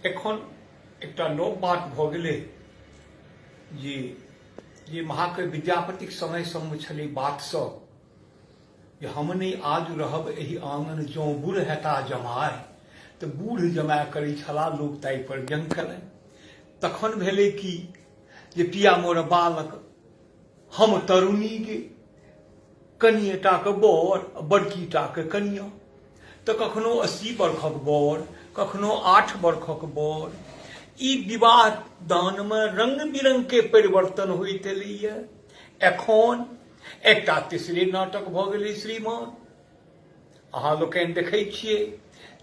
एखन एकटा नव बात भ गेलै जे महाकवि विद्यापतिक समय सब छलै बात सब जे हम नहीं आज रहब एहि आंगन जँ बूढ़ हेता जमाय तऽ बूढ़ जमाय करै छला लोक ताहि पर व्यंग केलनि। तखन भेलै कि जे पिया मोर बालक हम तरुणी गे कनिएटाक बर बड़की टाक कनिया, तऽ कखनो 80 वर्षक बर कखनो 8 वर्षक बर। ई विवाह दान में रंग बिरंग के परिवर्तन होइत एलैया। एखन एकटा तेसरे नाटक भ गेलै श्रीमान। अहाँ लोकनि देखै छियै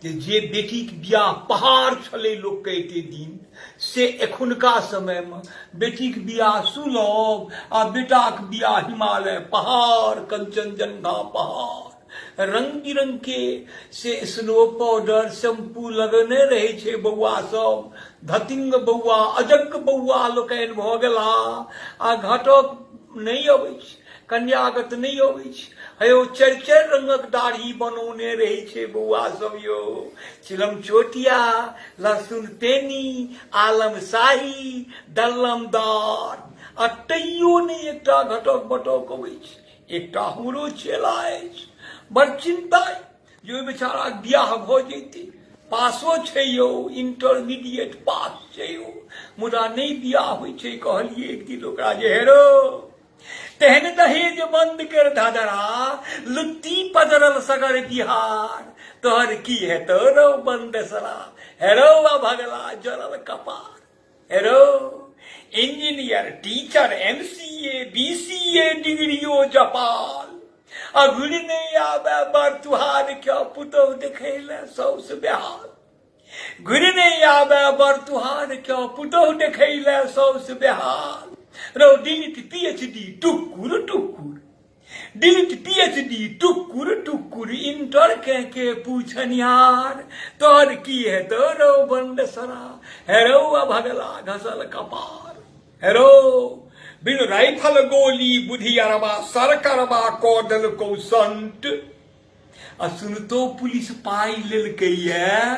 जे बेटीक बियाह पहाड़ छलै लोक के एते दिन से एखुनका समय में बेटीक बियाह सुलभ आ बेटाक बियाह हिमालय पहाड़ कंचनजंगा पहाड़ रंग बिरंग के से स्नो पाउडर शैम्पू लगने रहे छे बौआ सब। धतिंग बौआ अजग बौआ लोकनि भ गेला आ घटक नहीं अबै छै, कन्यागत नहीं अबै छै। हेयो 4-4 रंगक दाढ़ी बनौने रहे छे बौआ सब यो। चिलम चोटिया लहसुन तेनी आलम शाही दल्लमदार आ तैयो नहीं एकटा घटक बटक अबै छै। एकटा हमरो चेला अछि, बड़ चिंता जो बेचारा बियाह भ जैते, पासो छै यो, इंटरमीडिएट पास छै यो, मुदा नहीं बियाह होइ छै। कहलिए एक दिन ओकरा जे हेरो तेहन दहेज बंद कर धाधरा लुत्ती पजरल सगर बिहार, तोहर की हेतो रो बंदसरा। हेरो भगला जरल कपार। हेरो इंजीनियर टीचर MCA BCA डिग्रियो जपाल अघुड़ नहीं आवे बर तुहार क्या पुतौ देखे ले सौस बेहाल। घुड़ नहीं आवे बर तुहार क्या पुतौ देखे ले सौस बेहाल। रो डिलीट PhD टुकुर टुकुर, डिलीट PhD टुकुर टुकुर, इंटर के पूछनिहार तोहर की है तो रो बंदसरा। हेरो भगला घसल कपार। हेरो बिन राइफल गोली बुद्धि अरबा सर करबा कौडल को संत। आ सुनतो पुलिस पाई लेलकैया,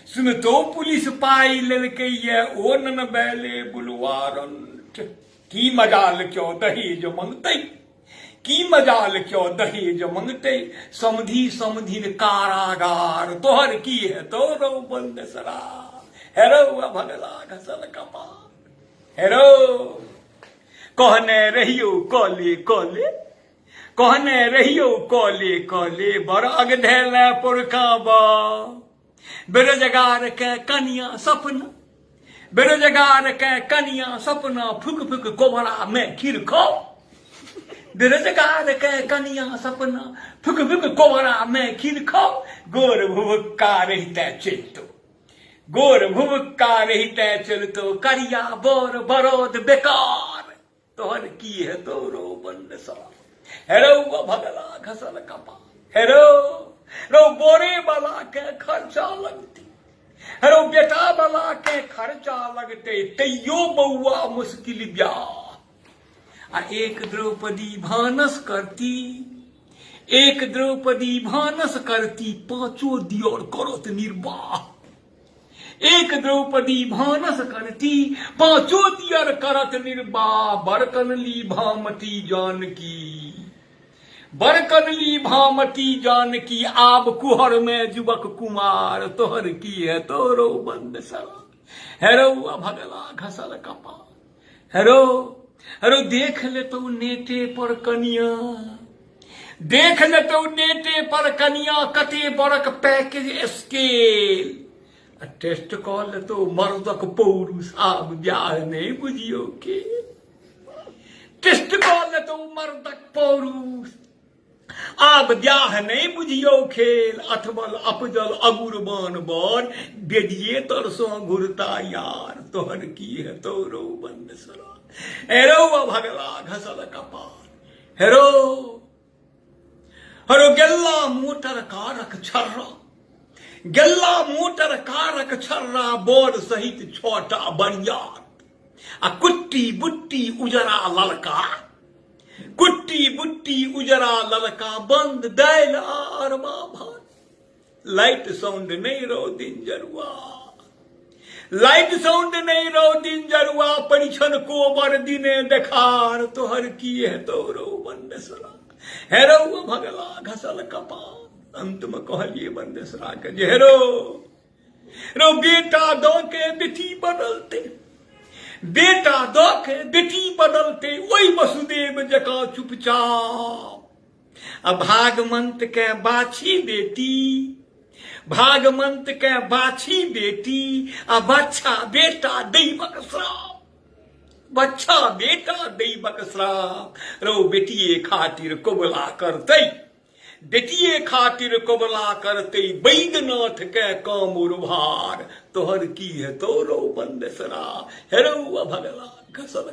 सुनतो पुलिस पाई लेलकैया ओ नन बैले बुलवारंट। की मजाल क्यों दहेज मंगते, की मजाल क्यों दहेज मंगते, समधी समधिन कारागार तोहर की है तो रो बंदसरा। हेरो भगला घसल कपार। हेरो कहने रहियो कले कले, कहने रहियो कले कले बड़ अगधेले पुरखाबा। बेरोजगार के कनिया सपना, बेरोजगार के कनिया सपना फुक फुक कोबरा में खीर खाओ। बेरोजगार के कनिया सपना फुक फुक कोबरा में खीर खाओ। गोर भुवक्का रहते चलतो, गोर भुवक्का रहते चलतो, करिया बोर बरोद बेकार तोहर की है तो रो बंदसा। हेरो भगला घसल कपार। हेरो रो बोरे वाला के खर्चा लगती, हेरो बेटा वाला के खर्चा लगते, तैयो बउआ मुश्किल ब्याह। आ एक द्रौपदी भानस करती, एक द्रौपदी भानस करती, पांचों दियोर करत निर्वाह। एक द्रौपदी भानस करती, पांचों दियर करत निर्वाह। बरकनली भामती जानकी, बरकनली भामती जानकी, आब कुहर में जुबक कुमार तोहर की है तो रो बंदसरा। हेरो भगला घसल कपार। हेरो हेरो देख ले तो नेटे पर कनिया, देख ले तो नेटे पर कनिया, कते बड़क पैकेज स्केल। टेस्ट कॉल तो मर्दक पौरुष आब ब्याह नहीं बुझियो के। टेस्ट कॉल तो मर्दक पौरुष आब ब्याह नहीं बुझियो खेल। अथबल अपजल अगुरबान बर बेदिए तरसो घुरता यार तोहर की है तो रो बंदसरा। हेरो भगला घसल कपार। हेरो हेरो गेल्ला मोटर कारक छर्रा, गेल्ला मोटर कारक छर्रा, बोर सहित छोटा बरियार। आ कुट्टी बुट्टी उजरा ललका, कुट्टी बुट्टी उजरा ललका, बंद दैल अरबा भात। लाइट साउंड नहीं रो दिन जरुआ। लाइट साउंड नहीं रो दिन जरुआ परिछन कोबर दिने देखार तोहर की है तो रो बंदेसरा हेरो भगला घसल कपार अंत में कहलिए बंदेसरा के जे हेरो रो बेटा दो के बेटी बदलते बेटा दो के बेटी बदलते वही वसुदेव जका चुपचाप अब भागमंत के बाछी बेटी भागमंत के बाछी बेटी आ बच्चा बेटा दैवक श्राप बच्चा बेटा दैवक श्राप रो बेटिए खातिर कोबला करते बेटिए खातिर कोबला करते बैद्यनाथ के कामुर भार तोहर की है तो रो बंदेसरा हेरो भगला घसल